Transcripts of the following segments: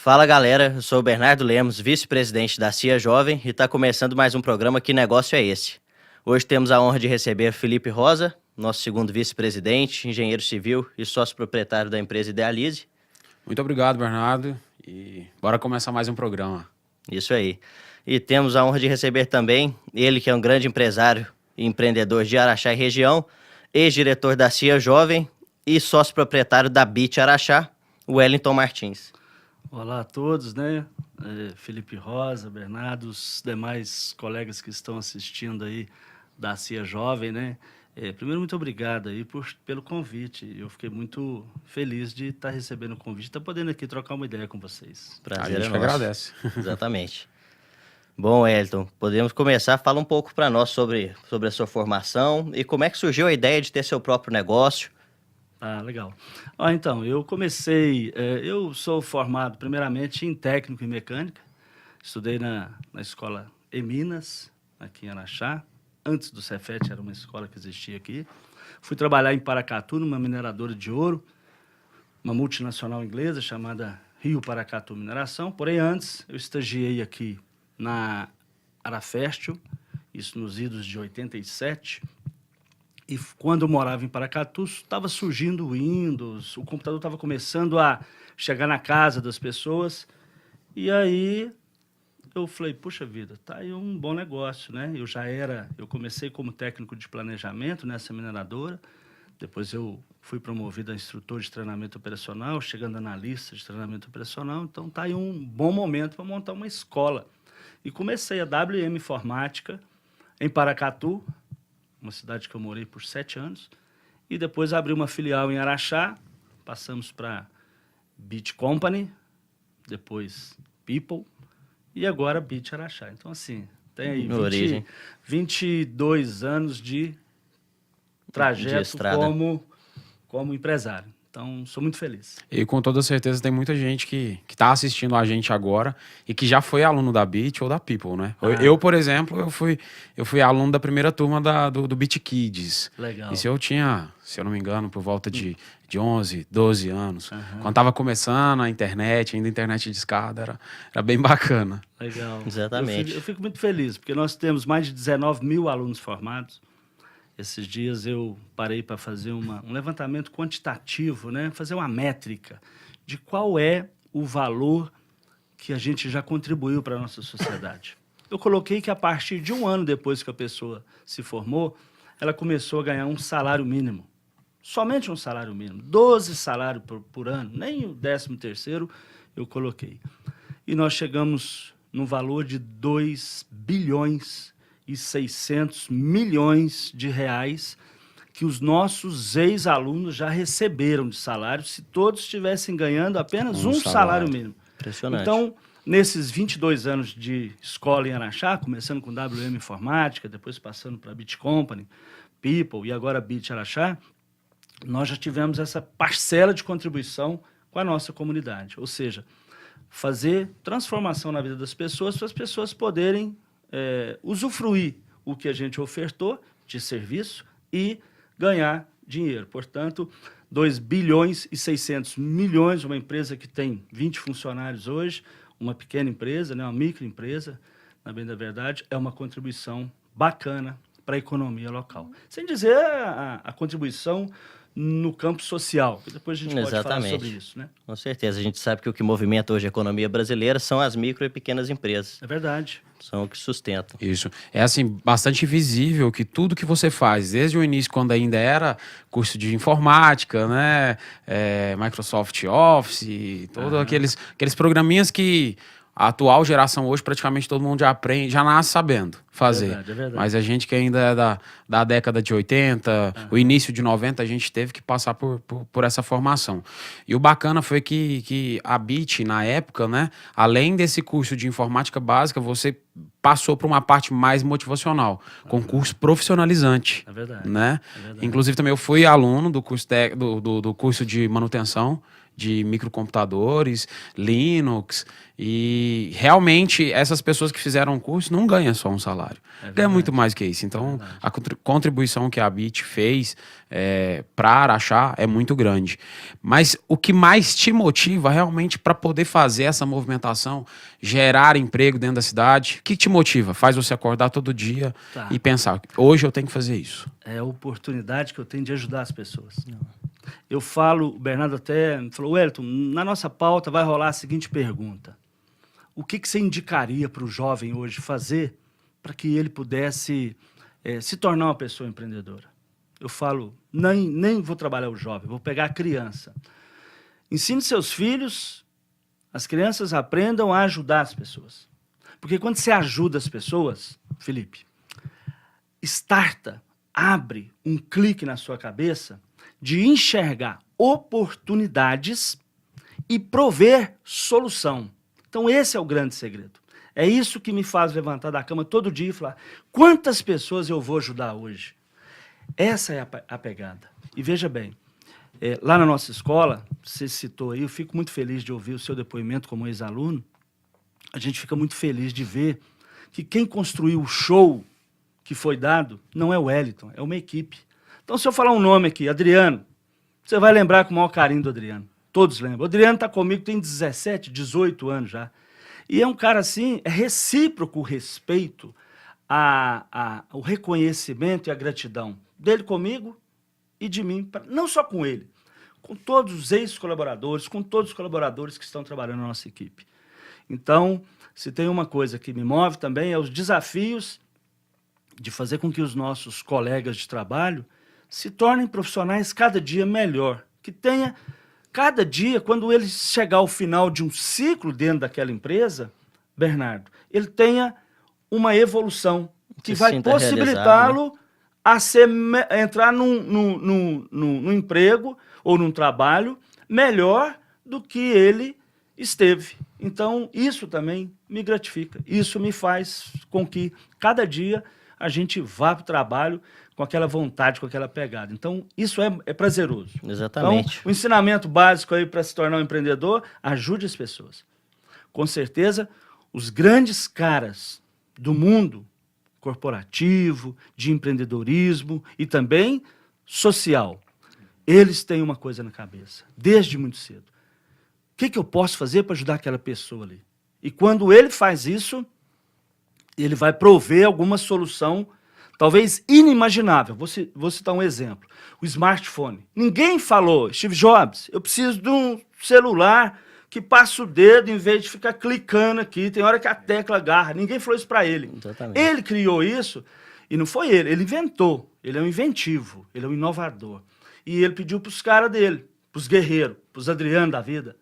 Fala galera, eu sou o Bernardo Lemos, vice-presidente da CIA Jovem e está começando mais um programa Que Negócio é Esse? Hoje temos a honra de receber Felipe Rosa, nosso segundo vice-presidente, engenheiro civil e sócio proprietário da empresa Idealize. Muito obrigado, Bernardo, e bora começar mais um programa. Isso aí. E temos a honra de receber também ele que é um grande empresário e empreendedor de Araxá e região, ex-diretor da CIA Jovem e sócio proprietário da BIT Araxá, o Wellington Martins. Olá a todos, né? Felipe Rosa, Bernardo, os demais colegas que estão assistindo aí da CIA Jovem, né? Primeiro, muito obrigado aí pelo convite. Eu fiquei muito feliz de estar recebendo o convite, estar podendo aqui trocar uma ideia com vocês. Prazer A gente é nosso. agradece. Exatamente. Bom, Wellington, podemos começar. Fala um pouco para nós sobre a sua formação e como é que surgiu a ideia de ter seu próprio negócio. Ah, legal. Então, eu sou formado primeiramente em técnico em mecânica, estudei na escola Minas, aqui em Araxá, antes do Cefet, era uma escola que existia aqui. Fui trabalhar em Paracatu, numa mineradora de ouro, uma multinacional inglesa chamada Rio Paracatu Mineração, porém antes eu estagiei aqui na Arafestil, isso nos idos de 87, e quando eu morava em Paracatu, estava surgindo o Windows, o computador estava começando a chegar na casa das pessoas. E aí eu falei, puxa vida, tá aí um bom negócio, né? Eu comecei como técnico de planejamento nessa mineradora, depois eu fui promovido a instrutor de treinamento operacional, chegando analista de treinamento operacional, então tá aí um bom momento para montar uma escola. E comecei a WM Informática em Paracatu, uma cidade que eu morei por 7 anos, e depois abri uma filial em Araxá, passamos para BIT Company, depois People, e agora BIT Araxá. Então, assim, tem aí 22 anos de trajeto como empresário. Então, sou muito feliz. E com toda certeza tem muita gente que está assistindo a gente agora e que já foi aluno da BIT ou da People, né? Eu, por exemplo, eu fui aluno da primeira turma do BIT Kids. Legal. Isso eu tinha, se eu não me engano, por volta de 11, 12 anos. Quando estava começando a internet, ainda a internet de escada, era bem bacana. Legal. Exatamente. Eu fico muito feliz, porque nós temos mais de 19 mil alunos formados. Esses dias eu parei para fazer um levantamento quantitativo, né? Fazer uma métrica de qual é o valor que a gente já contribuiu para a nossa sociedade. Eu coloquei que a partir de um ano depois que a pessoa se formou, ela começou a ganhar um salário mínimo. Somente um salário mínimo. 12 salários por ano, nem o 13º eu coloquei. E nós chegamos no valor de 2 bilhões e 600 milhões de reais que os nossos ex-alunos já receberam de salário se todos estivessem ganhando apenas um salário mínimo. Impressionante. Então, nesses 22 anos de escola em Araxá, começando com WM Informática, depois passando para BIT Company, People e agora BIT Araxá, nós já tivemos essa parcela de contribuição com a nossa comunidade. Ou seja, fazer transformação na vida das pessoas para as pessoas poderem usufruir o que a gente ofertou de serviço e ganhar dinheiro. Portanto, 2 bilhões e 600 milhões, uma empresa que tem 20 funcionários hoje, uma pequena empresa, né, uma microempresa, na bem da verdade, é uma contribuição bacana para a economia local. Sem dizer a contribuição no campo social, que depois a gente pode falar sobre isso, né? Com certeza, a gente sabe que o que movimenta hoje a economia brasileira são as micro e pequenas empresas. É verdade. São o que sustentam. Isso. É assim, bastante visível que tudo que você faz, desde o início, quando ainda era curso de informática, né? Microsoft Office, todos aqueles programinhas que a atual geração hoje, praticamente todo mundo já aprende, já nasce sabendo fazer. É verdade. Mas a gente que ainda é da década de 80, o início de 90, a gente teve que passar por essa formação. E o bacana foi que a BIT, na época, né, além desse curso de informática básica, você passou para uma parte mais motivacional, com curso profissionalizante. É verdade. Né? É verdade. Inclusive, também eu fui aluno do curso, do curso de manutenção de microcomputadores, Linux, e realmente essas pessoas que fizeram o curso não ganham só um salário, ganham muito mais que isso. Então, a contribuição que a BIT fez para Araxá é muito grande. Mas o que mais te motiva realmente para poder fazer essa movimentação, gerar emprego dentro da cidade, o que te motiva? Faz você acordar todo dia e pensar, hoje eu tenho que fazer isso. É a oportunidade que eu tenho de ajudar as pessoas. Eu falo, o Bernardo até falou, Wellington, na nossa pauta vai rolar a seguinte pergunta. O que você indicaria para o jovem hoje fazer para que ele pudesse se tornar uma pessoa empreendedora? Eu falo, nem vou trabalhar o jovem, vou pegar a criança. Ensine seus filhos, as crianças aprendam a ajudar as pessoas. Porque quando você ajuda as pessoas, Felipe, abre um clique na sua cabeça de enxergar oportunidades e prover solução. Então esse é o grande segredo. É isso que me faz levantar da cama todo dia e falar, quantas pessoas eu vou ajudar hoje? Essa é a pegada. E veja bem, lá na nossa escola, você citou aí, eu fico muito feliz de ouvir o seu depoimento como ex-aluno, a gente fica muito feliz de ver que quem construiu o show que foi dado não é o Wellington, é uma equipe. Então, se eu falar um nome aqui, Adriano, você vai lembrar com o maior carinho do Adriano. Todos lembram. O Adriano está comigo, tem 17, 18 anos já. E é um cara assim, é recíproco o respeito, o reconhecimento e a gratidão dele comigo e de mim, não só com ele, com todos os ex-colaboradores, com todos os colaboradores que estão trabalhando na nossa equipe. Então, se tem uma coisa que me move também, é os desafios de fazer com que os nossos colegas de trabalho se tornem profissionais cada dia melhor, que tenha, cada dia, quando ele chegar ao final de um ciclo dentro daquela empresa, Bernardo, ele tenha uma evolução que vai possibilitá-lo a entrar num emprego ou num trabalho melhor do que ele esteve. Então, isso também me gratifica. Isso me faz com que, cada dia, a gente vá para o trabalho com aquela vontade, com aquela pegada. Então, isso é prazeroso. Exatamente. Então, o ensinamento básico aí para se tornar um empreendedor, ajude as pessoas. Com certeza, os grandes caras do mundo corporativo, de empreendedorismo e também social, eles têm uma coisa na cabeça, desde muito cedo. O que eu posso fazer para ajudar aquela pessoa ali? E quando ele faz isso, ele vai prover alguma solução, talvez inimaginável. Vou citar um exemplo. O smartphone. Ninguém falou, Steve Jobs, eu preciso de um celular que passa o dedo em vez de ficar clicando aqui. Tem hora que a tecla agarra. Ninguém falou isso para ele. Exatamente. Ele criou isso e não foi ele inventou. Ele é um inventivo, ele é um inovador. E ele pediu para os caras dele, para os guerreiros, para os Adriano da vida,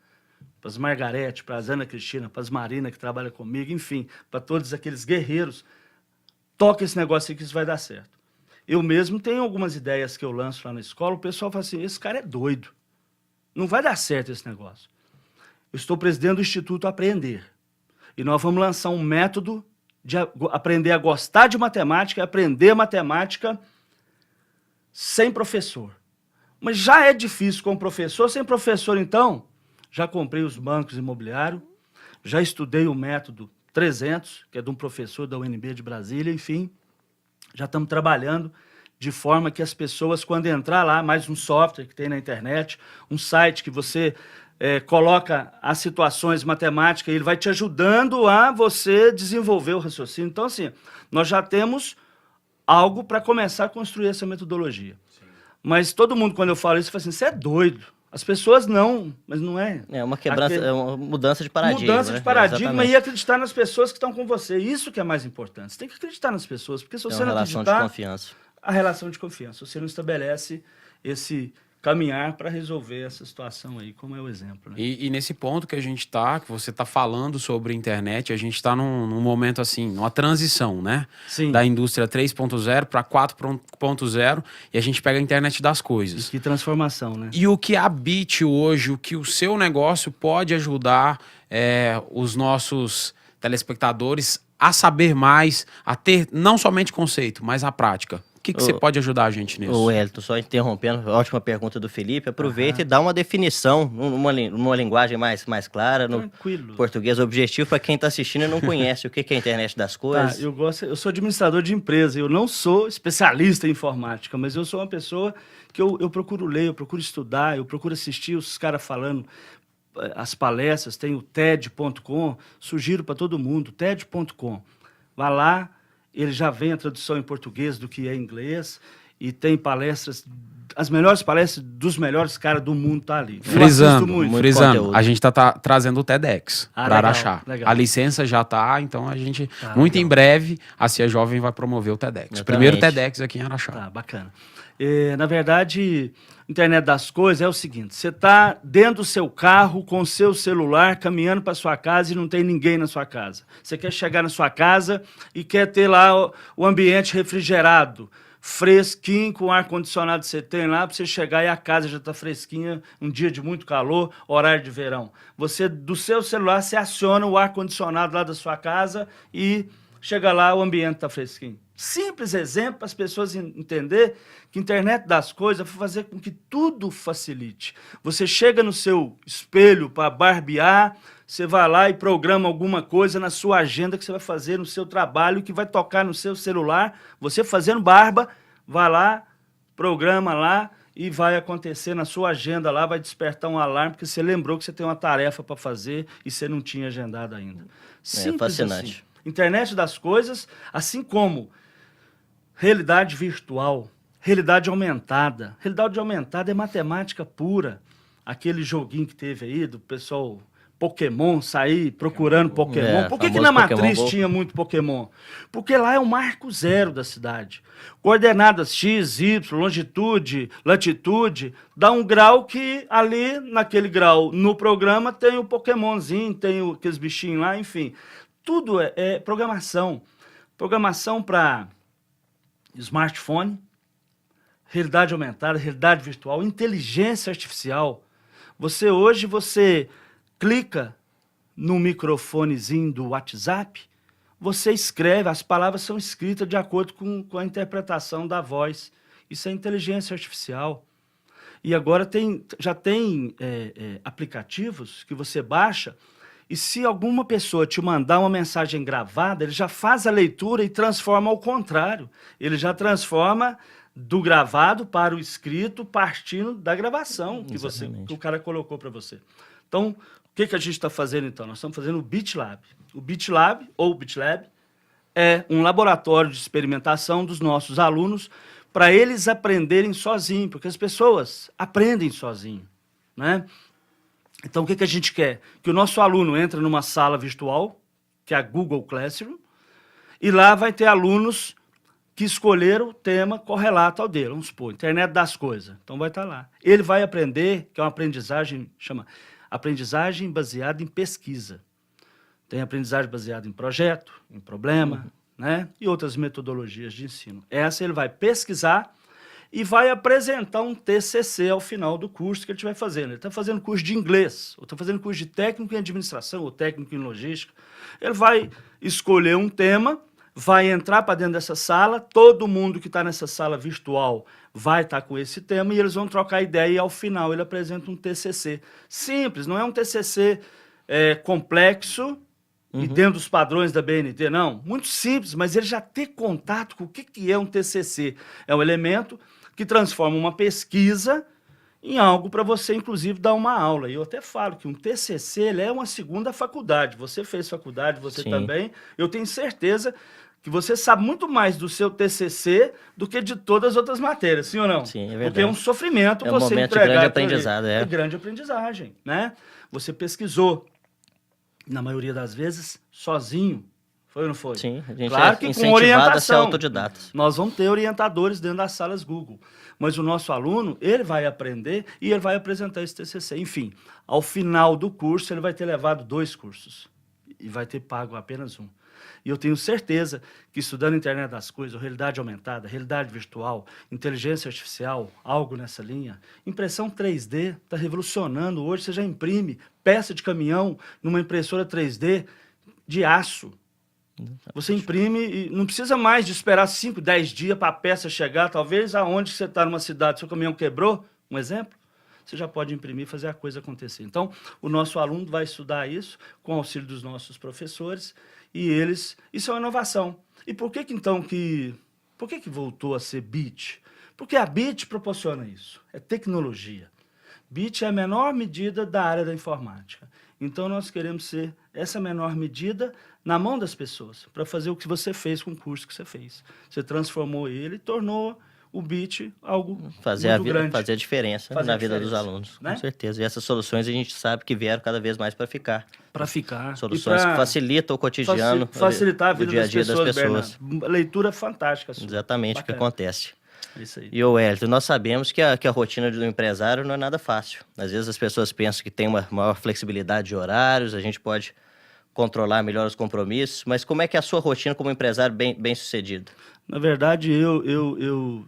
para as Margarete, para as Ana Cristina, para as Marina que trabalha comigo, enfim, para todos aqueles guerreiros, toca esse negócio aí que isso vai dar certo. Eu mesmo tenho algumas ideias que eu lanço lá na escola, o pessoal fala assim, esse cara é doido, não vai dar certo esse negócio. Eu estou presidente do Instituto Aprender, e nós vamos lançar um método de aprender a gostar de matemática e aprender matemática sem professor. Mas já é difícil com professor, sem professor então, já comprei os bancos imobiliários, já estudei o método 300, que é de um professor da UNB de Brasília, enfim, já estamos trabalhando de forma que as pessoas, quando entrar lá, mais um software que tem na internet, um site que você coloca as situações matemáticas, ele vai te ajudando a você desenvolver o raciocínio. Então, assim, nós já temos algo para começar a construir essa metodologia. Sim. Mas todo mundo, quando eu falo isso, fala assim, você é doido. As pessoas não, mas não é. É uma quebrança, é uma mudança de paradigma. Mudança de paradigma e acreditar nas pessoas que estão com você. Isso que é mais importante. Você tem que acreditar nas pessoas, porque se você não acreditar... relação de confiança. A relação de confiança. Você não estabelece esse caminhar para resolver essa situação aí, como é o exemplo. Né? E nesse ponto que a gente está, que você está falando sobre a internet, a gente está num momento assim, numa transição, né? Sim. Da indústria 3.0 para 4.0 e a gente pega a internet das coisas. E que transformação, né? E o que a BIT hoje, o que o seu negócio pode ajudar os nossos telespectadores a saber mais, a ter não somente conceito, mas a prática. que você pode ajudar a gente nisso? O Elton, só interrompendo, ótima pergunta do Felipe. Aproveita e dá uma definição, numa linguagem mais clara, no Tranquilo. português objetivo, para quem está assistindo e não conhece o que é a internet das coisas. Eu sou administrador de empresa, eu não sou especialista em informática, mas eu sou uma pessoa que eu procuro ler, eu procuro estudar, eu procuro assistir os caras falando as palestras. Tem o TED.com, sugiro para todo mundo, TED.com. Vá lá. Ele já vem a tradução em português do que é em inglês e tem palestras, as melhores palestras dos melhores caras do mundo tá ali. Frisando, conteúdo. a gente tá trazendo o TEDx para legal, Araxá. legal. A licença já tá, então a gente, Legal. em breve, a CIA Jovem vai promover o TEDx. Exatamente. O primeiro TEDx aqui em Araxá. Tá, bacana. Na verdade, internet das coisas é o seguinte, você está dentro do seu carro com o seu celular, caminhando para sua casa e não tem ninguém na sua casa. Você quer chegar na sua casa e quer ter lá o ambiente refrigerado, fresquinho, com o ar-condicionado que você tem lá, para você chegar e a casa já está fresquinha, um dia de muito calor, horário de verão. Você, do seu celular, você aciona o ar-condicionado lá da sua casa e chega lá, o ambiente está fresquinho. Simples exemplo para as pessoas entenderem que a internet das coisas vai fazer com que tudo facilite. Você chega no seu espelho para barbear, você vai lá e programa alguma coisa na sua agenda que você vai fazer no seu trabalho, que vai tocar no seu celular. Você fazendo barba, vai lá, programa lá e vai acontecer na sua agenda lá, vai despertar um alarme, porque você lembrou que você tem uma tarefa para fazer e você não tinha agendado ainda. Simples fascinante. assim. Internet das coisas, assim como realidade virtual, realidade aumentada. Realidade aumentada é matemática pura. Aquele joguinho que teve aí do pessoal Pokémon, sair procurando Pokémon. Por que na Matriz tinha muito Pokémon? Porque lá é o marco zero da cidade. Coordenadas X, Y, longitude, latitude, dá um grau que ali, naquele grau, no programa, tem o Pokémonzinho, tem aqueles bichinhos lá, enfim. Tudo é programação. Programação para smartphone, realidade aumentada, realidade virtual, inteligência artificial. Hoje você clica no microfonezinho do WhatsApp, você escreve, as palavras são escritas de acordo com a interpretação da voz. Isso é inteligência artificial. E agora já tem aplicativos que você baixa e se alguma pessoa te mandar uma mensagem gravada, ele já faz a leitura e transforma ao contrário. Ele já transforma do gravado para o escrito, partindo da gravação que o cara colocou para você. Então, o que a gente está fazendo então? Nós estamos fazendo o BitLab. O BitLab, ou BitLab, é um laboratório de experimentação dos nossos alunos para eles aprenderem sozinhos, porque as pessoas aprendem sozinho, né? Então, o que a gente quer? Que o nosso aluno entre numa sala virtual, que é a Google Classroom, e lá vai ter alunos que escolheram o tema correlato ao dele. Vamos supor, internet das coisas. Então, vai estar lá. Ele vai aprender, que é uma aprendizagem, chama aprendizagem baseada em pesquisa. Tem aprendizagem baseada em projeto, em problema, né? E outras metodologias de ensino. Essa ele vai pesquisar e vai apresentar um TCC ao final do curso que ele estiver fazendo. Ele está fazendo curso de inglês, ou está fazendo curso de técnico em administração, ou técnico em logística. Ele vai escolher um tema, vai entrar para dentro dessa sala, todo mundo que está nessa sala virtual vai estar com esse tema e eles vão trocar ideia e ao final ele apresenta um TCC. Simples, não é um TCC complexo e dentro dos padrões da BNT, não. Muito simples, mas ele já ter contato com o que é um TCC. É um elemento que transforma uma pesquisa em algo para você, inclusive, dar uma aula. E eu até falo que um TCC ele é uma segunda faculdade. Você fez faculdade, você também. Eu tenho certeza que você sabe muito mais do seu TCC do que de todas as outras matérias, sim ou não? Sim, é verdade. Porque é um sofrimento você você entregar. É um momento de grande aprendizado, É grande aprendizagem, né? Você pesquisou, na maioria das vezes, sozinho. Foi ou não foi? Sim, a gente claro que com orientação. A ser autodidatas. Nós vamos ter orientadores dentro das salas Google. Mas o nosso aluno, ele vai aprender e ele vai apresentar esse TCC. Enfim, ao final do curso, ele vai ter levado 2 cursos. E vai ter pago apenas um. E eu tenho certeza que estudando internet das coisas, realidade aumentada, realidade virtual, inteligência artificial, algo nessa linha, impressão 3D está revolucionando. Hoje você já imprime peça de caminhão numa impressora 3D de aço. Você imprime e não precisa mais de esperar 5, 10 dias para a peça chegar. Talvez aonde você está numa cidade, seu caminhão quebrou, um exemplo, você já pode imprimir e fazer a coisa acontecer. Então, o nosso aluno vai estudar isso com o auxílio dos nossos professores e eles... Isso é uma inovação. E por que voltou a ser BIT? Porque a BIT proporciona isso, é tecnologia. BIT é a menor medida da área da informática. Então, nós queremos ser essa menor medida na mão das pessoas, para fazer o que você fez com o curso que você fez. Você transformou ele e tornou o BIT algo muito grande. Fazer a diferença na vida dos alunos, né? Com certeza. E essas soluções a gente sabe que vieram cada vez mais para ficar. Para ficar. Soluções que facilitam o cotidiano, facilitar a vida do dia a dia das pessoas. Leitura fantástica. Exatamente o que acontece. Isso aí. E, Wellington, nós sabemos que a rotina do empresário não é nada fácil. Às vezes as pessoas pensam que tem uma maior flexibilidade de horários, a gente pode controlar melhor os compromissos, mas como é que é a sua rotina como empresário bem sucedido? Na verdade, eu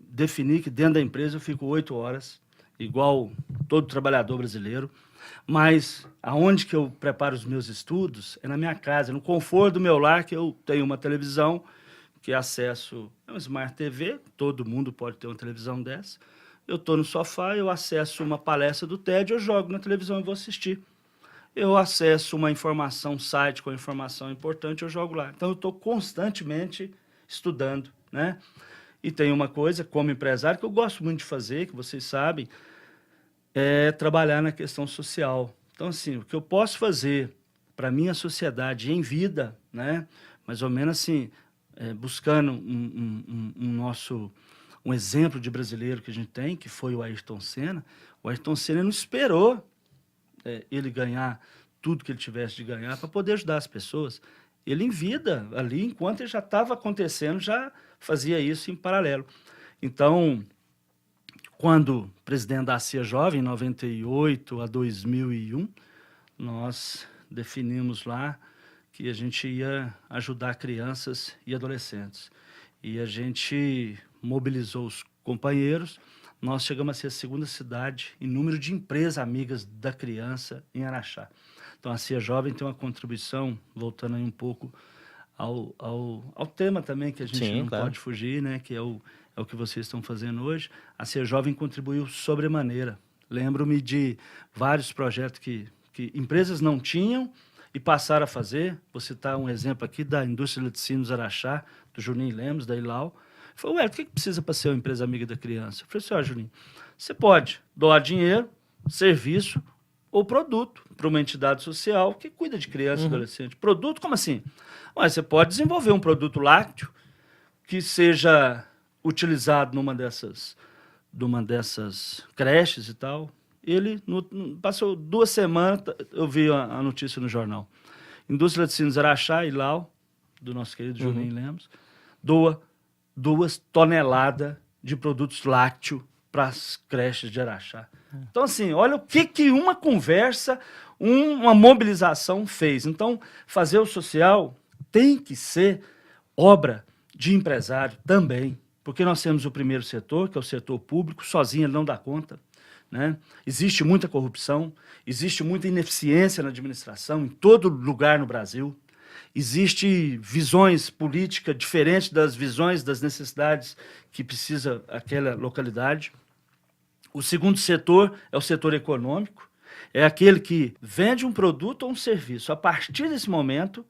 defini que dentro da empresa eu fico 8 horas, igual todo trabalhador brasileiro, mas aonde que eu preparo os meus estudos é na minha casa, no conforto do meu lar, que eu tenho uma televisão, que acesso uma Smart TV, todo mundo pode ter uma televisão dessa. Eu estou no sofá, eu acesso uma palestra do TED, eu jogo na televisão e vou assistir. Eu acesso uma informação, um site com informação importante, eu jogo lá. Então, eu estou constantemente estudando, né? E tem uma coisa, como empresário, que eu gosto muito de fazer, que vocês sabem, é trabalhar na questão social. Então, assim, o que eu posso fazer para a minha sociedade em vida, né? Mais ou menos assim, buscando um exemplo de brasileiro que a gente tem, que foi o Ayrton Senna. O Ayrton Senna não esperou ele ganhar tudo que ele tivesse de ganhar para poder ajudar as pessoas. Ele, em vida, ali, enquanto ele já estava acontecendo, já fazia isso em paralelo. Então, quando presidente da CIA Jovem, em 98 a 2001, nós definimos lá que a gente ia ajudar crianças e adolescentes. E a gente mobilizou os companheiros. Nós chegamos a ser a segunda cidade em número de empresas amigas da criança em Araxá. Então, a CIA Jovem tem uma contribuição, voltando aí um pouco ao tema também, que a gente não pode fugir, né? Que é o que vocês estão fazendo hoje. A CIA Jovem contribuiu sobremaneira. Lembro-me de vários projetos que empresas não tinham e passaram a fazer. Vou citar um exemplo aqui da Indústria de Laticínios Araxá, do Juninho Lemos, da Ilau. Falei, ué, o que precisa para ser uma empresa amiga da criança? Eu falei assim, ó, Juninho, você pode doar dinheiro, serviço ou produto para uma entidade social que cuida de criança e adolescente. Produto, como assim? Ué, você pode desenvolver um produto lácteo que seja utilizado numa dessas creches e tal. Ele passou 2 semanas, eu vi a notícia no jornal. Indústria de Laticínios Araxá, Ilau, do nosso querido Juninho Lemos, doa 2 toneladas de produtos lácteos para as creches de Araxá. Então, assim, olha o que uma conversa, uma mobilização fez. Então, fazer o social tem que ser obra de empresário também, porque nós temos o primeiro setor, que é o setor público, sozinho ele não dá conta, né? Existe muita corrupção, existe muita ineficiência na administração em todo lugar no Brasil. Existem visões políticas diferentes das visões das necessidades que precisa aquela localidade. O segundo setor é o setor econômico, é aquele que vende um produto ou um serviço. A partir desse momento,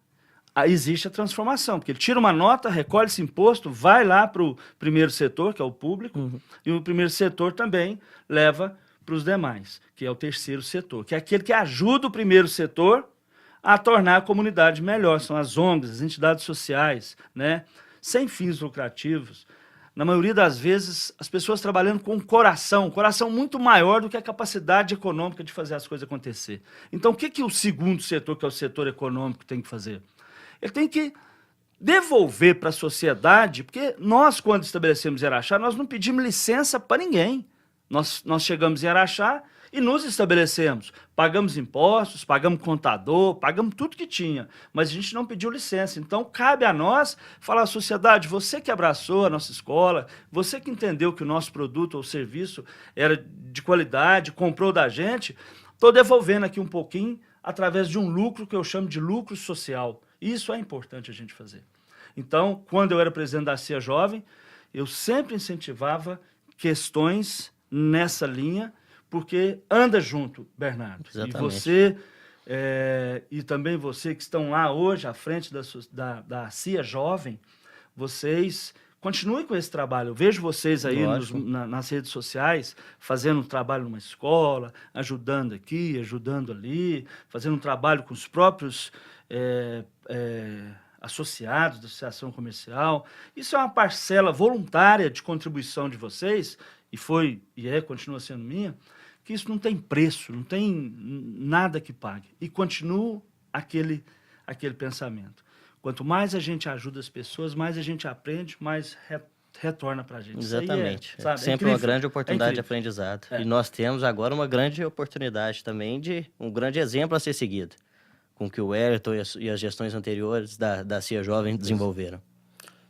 existe a transformação, porque ele tira uma nota, recolhe esse imposto, vai lá para o primeiro setor, que é o público, e o primeiro setor também leva para os demais, que é o terceiro setor, que é aquele que ajuda o primeiro setor a tornar a comunidade melhor. São as ONGs, as entidades sociais, né? Sem fins lucrativos. Na maioria das vezes, as pessoas trabalhando com um coração muito maior do que a capacidade econômica de fazer as coisas acontecer. Então, o que o segundo setor, que é o setor econômico, tem que fazer? Ele tem que devolver para a sociedade, porque nós, quando estabelecemos em Araxá, nós não pedimos licença para ninguém. Nós chegamos em Araxá e nos estabelecemos. Pagamos impostos, pagamos contador, pagamos tudo que tinha, mas a gente não pediu licença. Então, cabe a nós falar à sociedade, você que abraçou a nossa escola, você que entendeu que o nosso produto ou serviço era de qualidade, comprou da gente, estou devolvendo aqui um pouquinho através de um lucro que eu chamo de lucro social. Isso é importante a gente fazer. Então, quando eu era presidente da CIA Jovem, eu sempre incentivava questões nessa linha, porque anda junto, Bernardo. Exatamente. E você, e também você que estão lá hoje, à frente da CIA Jovem, vocês continuem com esse trabalho. Eu vejo vocês aí nas redes sociais, fazendo um trabalho numa escola, ajudando aqui, ajudando ali, fazendo um trabalho com os próprios associados da associação comercial. Isso é uma parcela voluntária de contribuição de vocês, continua sendo minha, que isso não tem preço, não tem nada que pague. E continua aquele pensamento. Quanto mais a gente ajuda as pessoas, mais a gente aprende, mais retorna para a gente. Exatamente. Sempre uma grande oportunidade de aprendizado. E nós temos agora uma grande oportunidade também de um grande exemplo a ser seguido, com que o Wellington e as gestões anteriores da CIA Jovem desenvolveram.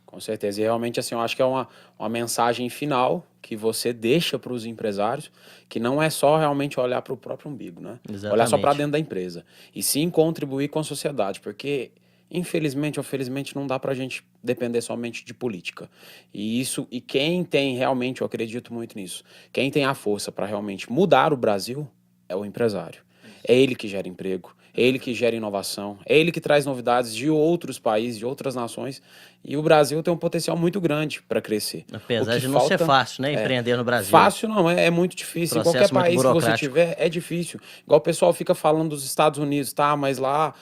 Com certeza. E realmente, assim, eu acho que é uma mensagem final que você deixa para os empresários, que não é só realmente olhar para o próprio umbigo, né? Exatamente. Olhar só para dentro da empresa. E sim contribuir com a sociedade, porque infelizmente ou felizmente não dá para a gente depender somente de política. E quem tem realmente, eu acredito muito nisso, quem tem a força para realmente mudar o Brasil é o empresário. É ele que gera emprego, é ele que gera inovação, é ele que traz novidades de outros países, de outras nações. E o Brasil tem um potencial muito grande para crescer. Apesar de não ser fácil, né, empreender no Brasil. Fácil não, é muito difícil. Em qualquer país que você tiver, é difícil. Igual o pessoal fica falando dos Estados Unidos, tá? Mas lá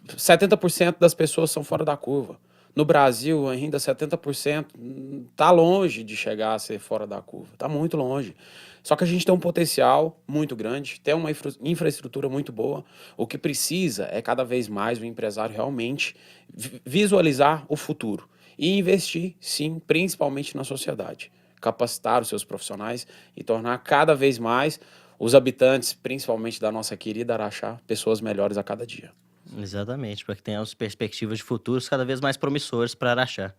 70% das pessoas são fora da curva. No Brasil, ainda 70% está longe de chegar a ser fora da curva. Está muito longe. Só que a gente tem um potencial muito grande, tem uma infraestrutura muito boa. O que precisa é cada vez mais o empresário realmente visualizar o futuro e investir, sim, principalmente na sociedade. Capacitar os seus profissionais e tornar cada vez mais os habitantes, principalmente da nossa querida Araxá, pessoas melhores a cada dia. Exatamente, para que tenhamos perspectivas de futuros cada vez mais promissores para Araxá.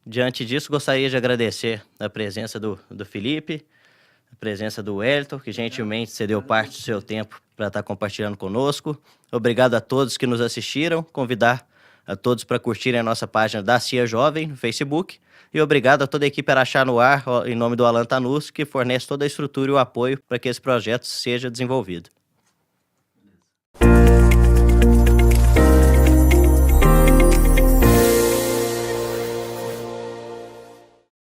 Diante disso, gostaria de agradecer a presença do Felipe, a presença do Wellington, que gentilmente cedeu parte do seu tempo para estar compartilhando conosco. Obrigado a todos que nos assistiram, convidar a todos para curtirem a nossa página da CIA Jovem no Facebook, e obrigado a toda a equipe Araxá no Ar, em nome do Alan Tanus, que fornece toda a estrutura e o apoio para que esse projeto seja desenvolvido.